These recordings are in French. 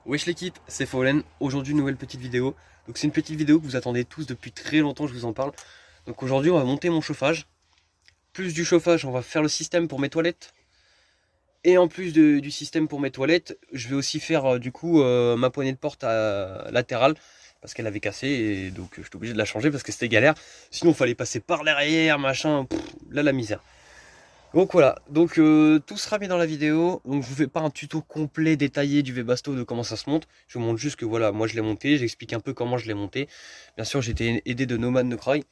Wesh l'équipe, c'est Fallen. Aujourd'hui, nouvelle petite vidéo. Donc c'est une petite vidéo que vous attendez tous depuis très longtemps, je vous en parle. Donc aujourd'hui, on va monter mon chauffage. Plus du chauffage, on va faire le système pour mes toilettes. Et en plus du système pour mes toilettes, je vais aussi faire ma poignée de porte latérale. Parce qu'elle avait cassé et donc je suis obligé de la changer parce que c'était galère. Sinon, il fallait passer par derrière, machin. Là, la misère. Donc voilà, donc tout sera mis dans la vidéo. Donc je vous fais pas un tuto complet détaillé du Webasto de comment ça se monte. Je vous montre juste que voilà, moi je l'ai monté, j'explique un peu comment je l'ai monté. Bien sûr, j'ai été aidé de Nomad No Cry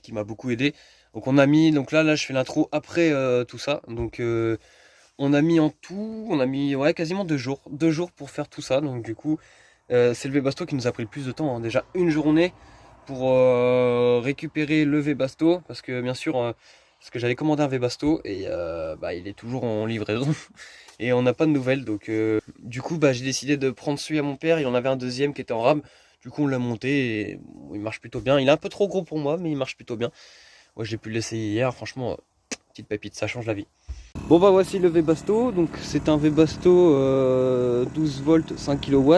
qui m'a beaucoup aidé. Donc on a mis, donc là je fais l'intro après tout ça. Donc on a mis en tout, on a mis ouais quasiment 2 jours, 2 jours pour faire tout ça. Donc du coup, c'est le Webasto qui nous a pris le plus de temps, hein. Déjà une journée pour récupérer le Webasto parce que bien sûr. Parce que j'avais commandé un Webasto et il est toujours en livraison et on n'a pas de nouvelles. Donc du coup j'ai décidé de prendre celui à mon père. Il en avait un deuxième qui était en rame. Du coup on l'a monté et il marche plutôt bien. Il est un peu trop gros pour moi mais il marche plutôt bien. Ouais, j'ai pu l'essayer hier. Franchement, petite pépite, ça change la vie. Bon voici le Webasto. Donc c'est un Webasto 12 volts 5 kW.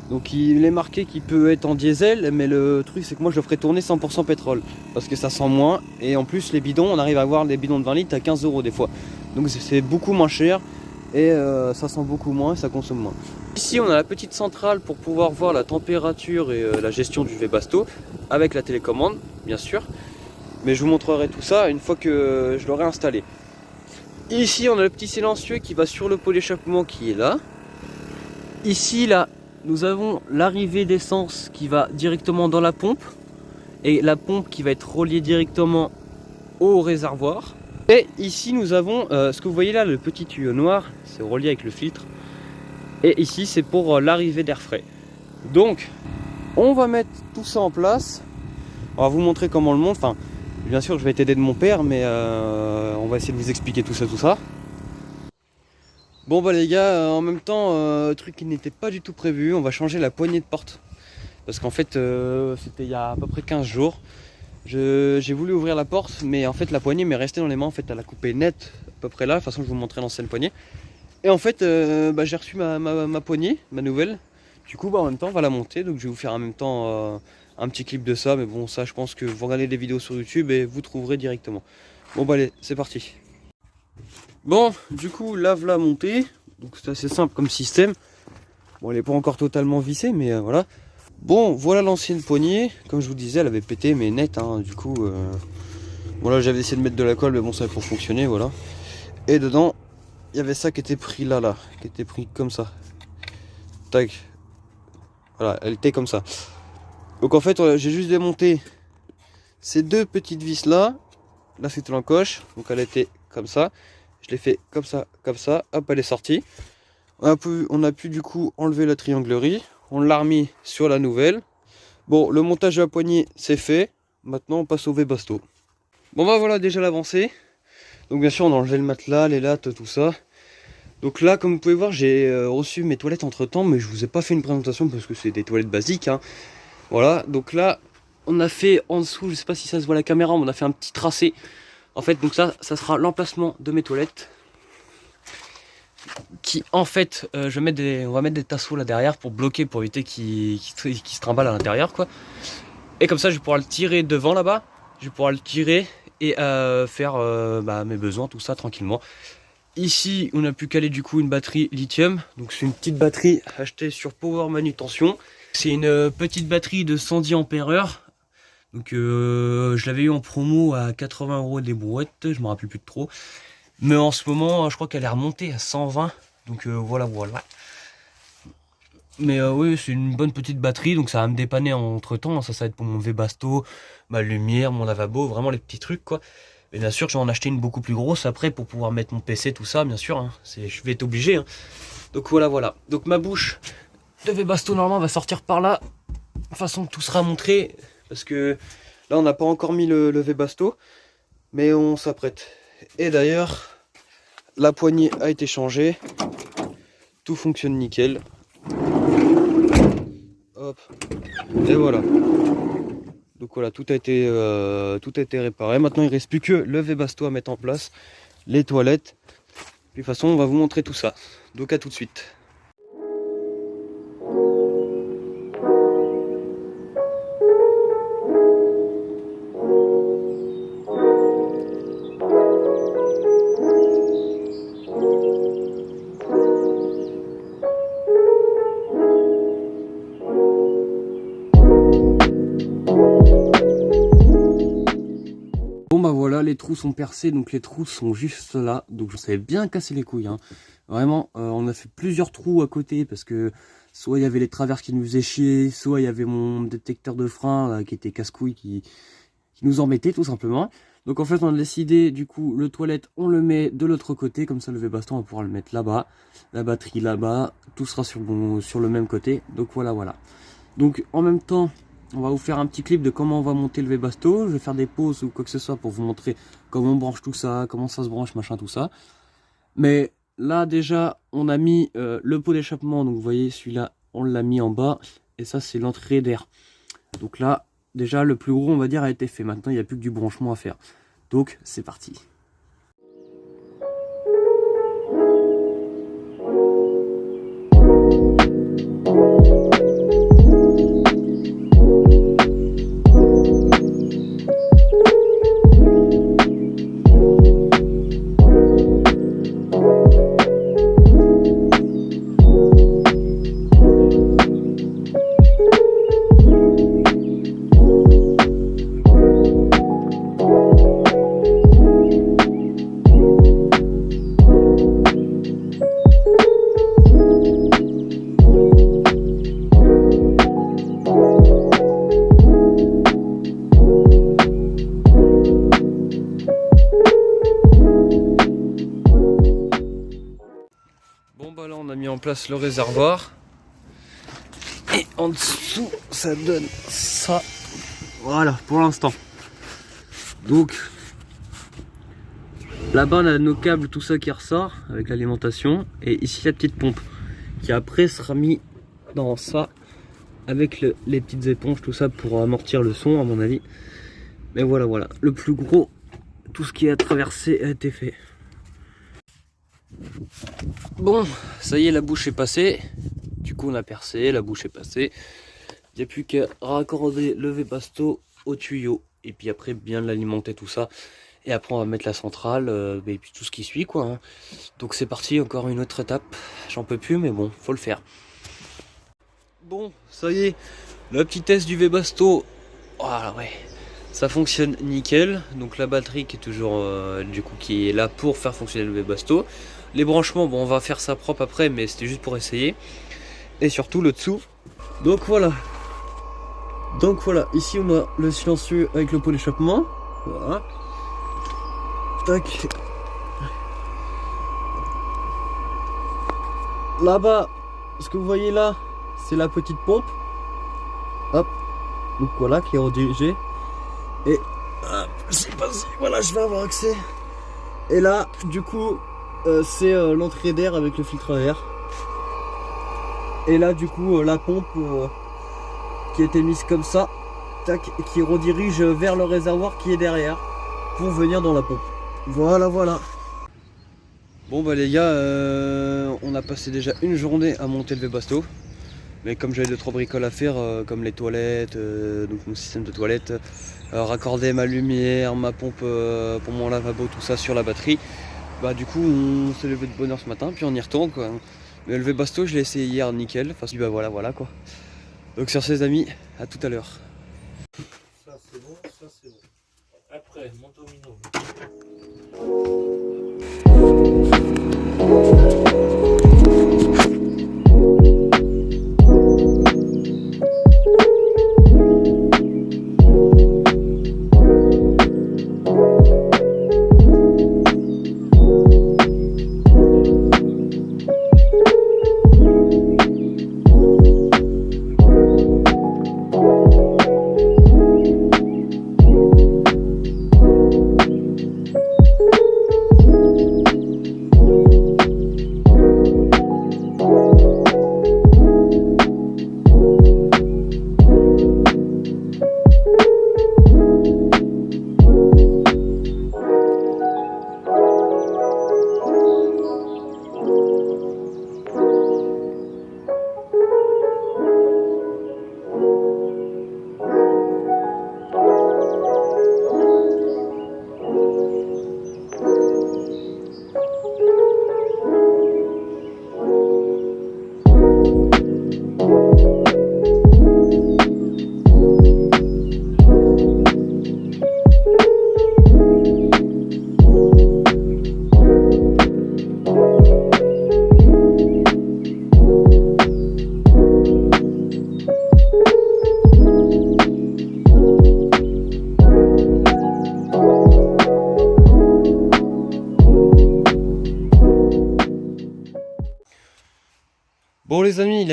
Donc il est marqué qu'il peut être en diesel, mais le truc c'est que moi je le ferai tourner 100% pétrole, parce que ça sent moins, et en plus les bidons, on arrive à avoir des bidons de 20 litres à 15 € des fois. Donc c'est beaucoup moins cher, et ça sent beaucoup moins, et ça consomme moins. Ici on a la petite centrale pour pouvoir voir la température et la gestion du Webasto, avec la télécommande bien sûr, mais je vous montrerai tout ça une fois que je l'aurai installé. Ici on a le petit silencieux qui va sur le pot d'échappement qui est là. Ici là, nous avons l'arrivée d'essence qui va directement dans la pompe et la pompe qui va être reliée directement au réservoir. Et ici nous avons ce que vous voyez là, le petit tuyau noir, c'est relié avec le filtre. Et ici c'est pour l'arrivée d'air frais. Donc on va mettre tout ça en place. On va vous montrer comment on le monte. Enfin, bien sûr je vais être aidé de mon père, mais on va essayer de vous expliquer tout ça. Bon les gars, en même temps, truc qui n'était pas du tout prévu, on va changer la poignée de porte. Parce qu'en fait, c'était il y a à peu près 15 jours. J'ai voulu ouvrir la porte, mais en fait la poignée m'est restée dans les mains. En fait, elle a coupé net, à peu près là. De toute façon, je vous montrerai l'ancienne poignée. Et en fait, j'ai reçu ma poignée, ma nouvelle. Du coup, en même temps, on va la monter. Donc je vais vous faire en même temps un petit clip de ça. Mais bon, ça, je pense que vous regardez des vidéos sur YouTube et vous trouverez directement. Bon allez, c'est parti. Bon, du coup, là, voilà montée. Donc c'est assez simple comme système. Bon, elle n'est pas encore totalement vissée, mais voilà. Bon, voilà l'ancienne poignée. Comme je vous disais, elle avait pété, mais net. Hein, du coup, voilà, j'avais essayé de mettre de la colle, mais bon, ça a pour fonctionner, voilà. Et dedans, il y avait ça qui était pris là, qui était pris comme ça. Tac. Voilà, elle était comme ça. Donc en fait, voilà, j'ai juste démonté ces deux petites vis là. Là, c'était l'encoche. Donc elle était comme ça. Je l'ai fait comme ça, hop, elle est sortie. On a pu du coup enlever la trianglerie. On l'a remis sur la nouvelle. Bon, le montage de la poignée, c'est fait. Maintenant, on passe au Webasto. Bon, voilà déjà l'avancée. Donc bien sûr, on a enlevé le matelas, les lattes, tout ça. Donc là, comme vous pouvez voir, j'ai reçu mes toilettes entre temps, mais je vous ai pas fait une présentation parce que c'est des toilettes basiques, hein. Voilà, donc là, on a fait en dessous, je sais pas si ça se voit à la caméra, mais on a fait un petit tracé. En fait, donc ça sera l'emplacement de mes toilettes. Qui en fait, on va mettre des tasseaux là derrière pour bloquer, pour éviter qu'il se trimballe à l'intérieur, quoi. Et comme ça, je vais pouvoir le tirer devant là-bas. Je vais pouvoir le tirer et faire mes besoins, tout ça tranquillement. Ici, on a pu caler du coup une batterie lithium. Donc c'est une petite batterie achetée sur Power Manutention. C'est une petite batterie de 110 ampères-heure. Donc je l'avais eu en promo à 80 € des brouettes, je me rappelle plus de trop. Mais en ce moment, je crois qu'elle est remontée à 120. Donc voilà. Mais oui, c'est une bonne petite batterie, donc ça va me dépanner entre temps. Ça va être pour mon Webasto, ma lumière, mon lavabo, vraiment les petits trucs quoi. Mais bien sûr, je vais en acheter une beaucoup plus grosse après pour pouvoir mettre mon PC, tout ça, bien sûr. Hein. Je vais être obligé. Hein. Donc voilà. Donc ma bouche de Webasto normalement va sortir par là. De toute façon, tout sera montré. Parce que là, on n'a pas encore mis le Webasto. Mais on s'apprête. Et d'ailleurs, la poignée a été changée. Tout fonctionne nickel. Hop. Et voilà. Donc voilà, tout a été réparé. Maintenant, il ne reste plus que le Webasto à mettre en place. Les toilettes. Puis de toute façon, on va vous montrer tout ça. Donc à tout de suite. les trous sont percés, donc les trous sont juste là. Donc je savais bien casser les couilles. Hein. Vraiment, on a fait plusieurs trous à côté parce que soit il y avait les traverses qui nous faisaient chier, soit il y avait mon détecteur de frein là, qui était casse-couille qui nous embêtait tout simplement. Donc en fait on a décidé du coup le toilette on le met de l'autre côté, comme ça le V-Baston on va pouvoir le mettre là-bas, la batterie là-bas, tout sera sur le même côté. Donc voilà. Donc en même temps on va vous faire un petit clip de comment on va monter le V-Baston. Je vais faire des pauses ou quoi que ce soit pour vous montrer comment on branche tout ça, comment ça se branche, machin tout ça. Mais là déjà on a mis le pot d'échappement, donc vous voyez celui-là on l'a mis en bas et ça c'est l'entrée d'air. Donc là déjà le plus gros on va dire a été fait, maintenant il n'y a plus que du branchement à faire. Donc c'est parti. Bon bah là on a mis en place le réservoir et en dessous ça donne ça, voilà pour l'instant. Donc là-bas on a nos câbles, tout ça qui ressort avec l'alimentation, et ici la petite pompe qui après sera mis dans ça avec les petites éponges, tout ça pour amortir le son à mon avis. Mais voilà, le plus gros, tout ce qui a traversé a été fait. Bon, ça y est, la bouche est passée. Du coup, on a percé, la bouche est passée. Il n'y a plus qu'à raccorder le V-Baston au tuyau. Et puis après, bien l'alimenter, tout ça. Et après, on va mettre la centrale, et puis tout ce qui suit, quoi. Hein. Donc c'est parti, encore une autre étape. J'en peux plus, mais bon, faut le faire. Bon, ça y est, le petit test du V-Baston. Voilà, ouais. Ça fonctionne nickel. Donc la batterie qui est toujours, du coup, qui est là pour faire fonctionner le V-Baston. Les branchements, bon on va faire ça propre après, mais c'était juste pour essayer. Et surtout le dessous. Donc voilà, ici on a le silencieux avec le pot d'échappement. Voilà. Tac. Là-bas, ce que vous voyez là, c'est la petite pompe. Hop. Donc voilà, qui est redirigée. Et je sais pas si, voilà, je vais avoir accès. Et là, du coup, c'est l'entrée d'air avec le filtre à air. Et là du coup la pompe qui a été mise comme ça, tac, qui redirige vers le réservoir qui est derrière pour venir dans la pompe. Voilà. Bon bah les gars, on a passé déjà une journée à monter le V-Baston. Mais comme j'avais 2-3 bricoles à faire, comme les toilettes, donc mon système de toilette, raccorder ma lumière, ma pompe pour mon lavabo, tout ça sur la batterie. Bah du coup on s'est levé de bonne heure ce matin, puis on y retourne quoi. Mais le V-Baston je l'ai essayé hier nickel, enfin bah voilà quoi. Donc sur ces amis, à tout à l'heure. Ça c'est bon, ça c'est bon. Après, mon domino.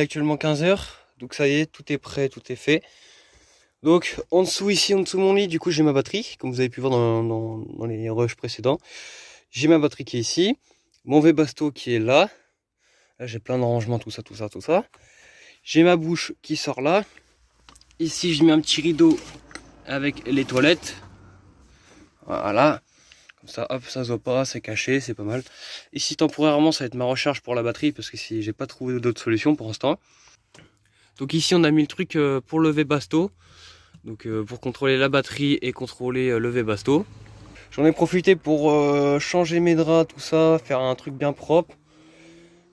actuellement 15h. Donc ça y est, tout est prêt, tout est fait. Donc en dessous ici, en dessous de mon lit, du coup j'ai ma batterie, comme vous avez pu voir dans les rushs précédents. J'ai ma batterie qui est ici, mon Webasto qui est là. Là j'ai plein de rangements, tout ça. J'ai ma bouche qui sort là. Ici je mets un petit rideau avec les toilettes. Voilà. Comme ça, hop, ça se voit pas, c'est caché, c'est pas mal. Ici temporairement ça va être ma recharge pour la batterie parce que si j'ai pas trouvé d'autres solutions pour l'instant. Donc ici on a mis le truc pour le Webasto. Donc pour contrôler la batterie et contrôler le Webasto. J'en ai profité pour changer mes draps, tout ça, faire un truc bien propre.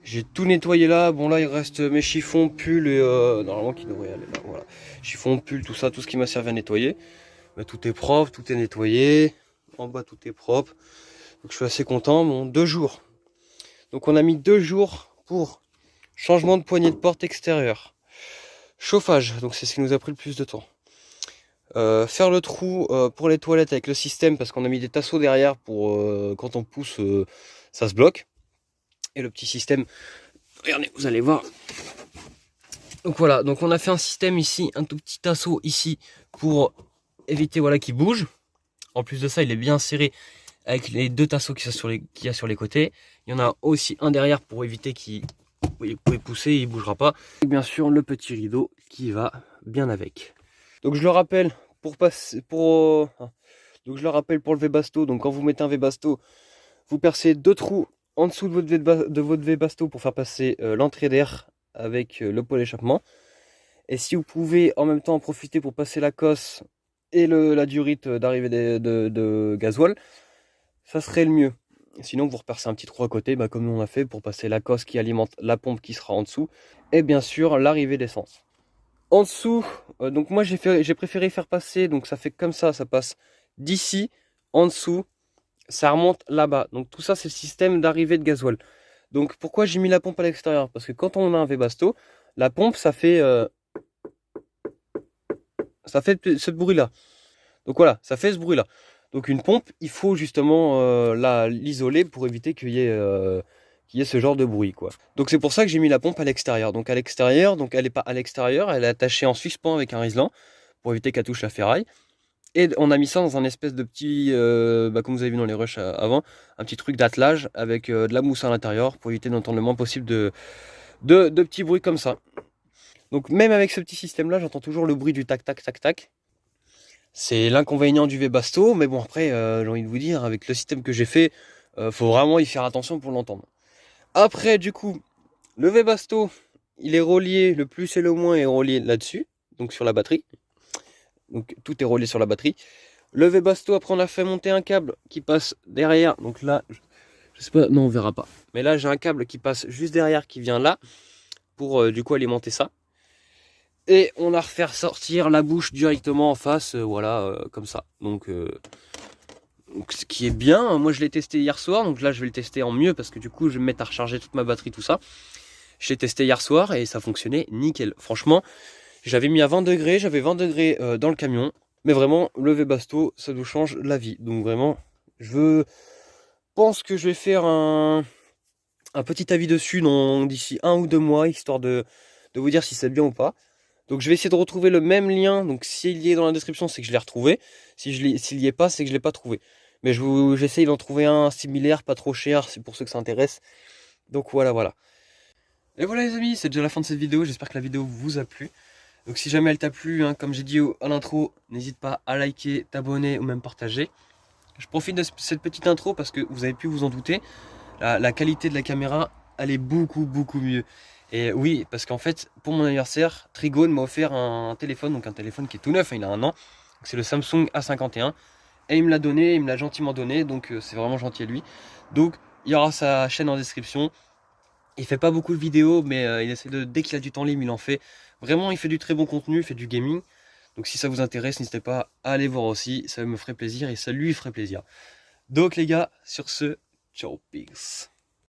J'ai tout nettoyé là. Bon là il reste mes chiffons, pulls et normalement qui devrait aller là. Voilà. Chiffons, pulls, tout ça, tout ce qui m'a servi à nettoyer. Mais tout est propre, tout est nettoyé. En bas tout est propre. Donc je suis assez content. Bon, 2 jours. Donc on a mis 2 jours pour changement de poignée de porte extérieure. Chauffage, donc c'est ce qui nous a pris le plus de temps. Faire le trou pour les toilettes avec le système parce qu'on a mis des tasseaux derrière pour quand on pousse ça se bloque. Et le petit système, regardez, vous allez voir. Donc voilà, donc on a fait un système ici, un tout petit tasseau ici pour éviter voilà qu'il bouge. En plus de ça, il est bien serré avec les 2 tasseaux qu'il y a sur les côtés. Il y en a aussi un derrière pour éviter qu'il vous pouvez pousser, il ne bougera pas. Et bien sûr le petit rideau qui va bien avec. Donc je le rappelle pour le Webasto. Donc quand vous mettez un Webasto, vous percez 2 trous en dessous de votre Webasto pour faire passer l'entrée d'air avec le pot d'échappement. Et si vous pouvez en même temps en profiter pour passer la cosse et la durite d'arrivée de gasoil, ça serait le mieux. Sinon vous repercez un petit trou à côté, comme nous on a fait pour passer la cosse qui alimente la pompe qui sera en dessous. Et bien sûr l'arrivée d'essence. En dessous, donc moi j'ai préféré faire passer, donc ça fait comme ça passe d'ici, en dessous, ça remonte là-bas. Donc tout ça c'est le système d'arrivée de gasoil. Donc pourquoi j'ai mis la pompe à l'extérieur? Parce que quand on a un Webasto, la pompe ça fait ce bruit-là. Donc voilà, ça fait ce bruit-là. Donc une pompe, il faut justement l'isoler pour éviter qu'il y ait ce genre de bruit, quoi. Donc c'est pour ça que j'ai mis la pompe à l'extérieur. Donc à l'extérieur, donc elle n'est pas à l'extérieur, elle est attachée en suspens avec un riselant pour éviter qu'elle touche la ferraille. Et on a mis ça dans un espèce de petit, comme vous avez vu dans les rushs avant, un petit truc d'attelage avec de la mousse à l'intérieur pour éviter d'entendre le moins possible de petits bruits comme ça. Donc même avec ce petit système là, j'entends toujours le bruit du tac tac tac tac. C'est l'inconvénient du Webasto, mais bon après j'ai envie de vous dire, avec le système que j'ai fait, faut vraiment y faire attention pour l'entendre. Après du coup, le Webasto, il est relié, le plus et le moins est relié là-dessus, donc sur la batterie. Donc tout est relié sur la batterie. Le Webasto, après on a fait monter un câble qui passe derrière, donc là, je sais pas, non on verra pas. Mais là j'ai un câble qui passe juste derrière, qui vient là, pour du coup alimenter ça. Et on a refait sortir la bouche directement en face, voilà, comme ça. Donc ce qui est bien, moi je l'ai testé hier soir, donc là je vais le tester en mieux parce que du coup je vais me mettre à recharger toute ma batterie, tout ça. Je l'ai testé hier soir et ça fonctionnait nickel. Franchement, j'avais mis à 20 degrés, j'avais 20 degrés dans le camion. Mais vraiment, le Webasto, ça nous change la vie. Donc vraiment, je pense que je vais faire un petit avis dessus d'ici 1 ou 2 mois, histoire de vous dire si c'est bien ou pas. Donc je vais essayer de retrouver le même lien. Donc s'il y est dans la description, c'est que je l'ai retrouvé. S'il n'y est pas, c'est que je ne l'ai pas trouvé. Mais j'essaye d'en trouver un similaire, pas trop cher, c'est pour ceux que ça intéresse. Donc voilà. Et voilà les amis, c'est déjà la fin de cette vidéo. J'espère que la vidéo vous a plu. Donc si jamais elle t'a plu, comme j'ai dit à l'intro, n'hésite pas à liker, t'abonner ou même partager. Je profite de cette petite intro parce que vous avez pu vous en douter. La qualité de la caméra, elle est beaucoup mieux. Et oui, parce qu'en fait, pour mon anniversaire, Trigone m'a offert un téléphone, donc un téléphone qui est tout neuf, il a 1 an. C'est le Samsung A51. Et il me l'a donné, il me l'a gentiment donné, donc c'est vraiment gentil à lui. Donc il y aura sa chaîne en description. Il fait pas beaucoup de vidéos, mais il essaie dès qu'il a du temps libre, il en fait. Vraiment, il fait du très bon contenu, il fait du gaming. Donc si ça vous intéresse, n'hésitez pas à aller voir aussi, ça me ferait plaisir et ça lui ferait plaisir. Donc les gars, sur ce, ciao, peace.